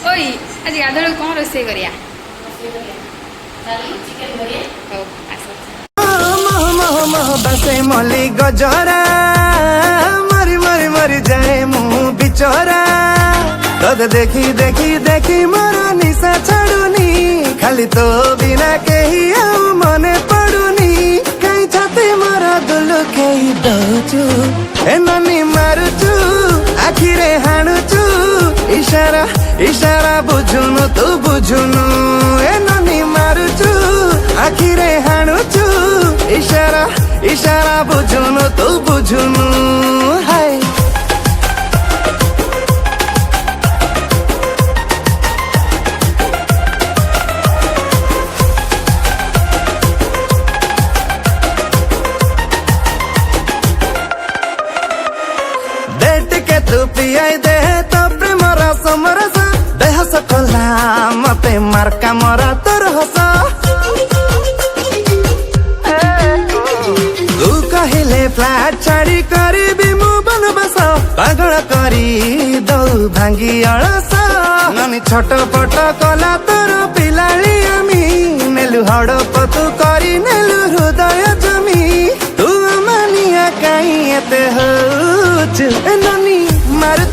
ओई आज गाधड़ कौन रोसे करिया हो बसे मली गजरा मरी मरी मरी जाए मुँह बिचरा तद देखी देखी देखी मोर निशा छाड़ुनी खाली तो बिना कही आउ मने पड़ुनी कहीं छाती मोर दुलु कही दौचु ए ननी मारुचु आखिरे हाणुचु इशारा इशारा बुझुनु तू बुझुनु ए ननी मारुचु आखिरे हाणुचु इशारा इशारा बुझुनु तू बुझुनु हाय देट के तू पियाई दे तो प्रेम रस मरस देह सकला मते मार्का मरा तोर हस तू कहिले फ्लैट छाड़ी करी मु बनबस पागल करी दौ भांगी अलस ननी छोट पट कला तोर पिलाली आमी नेलु हड़प तू करी नेलु हृदय जमी तू मानिया काई एते होच ननी मार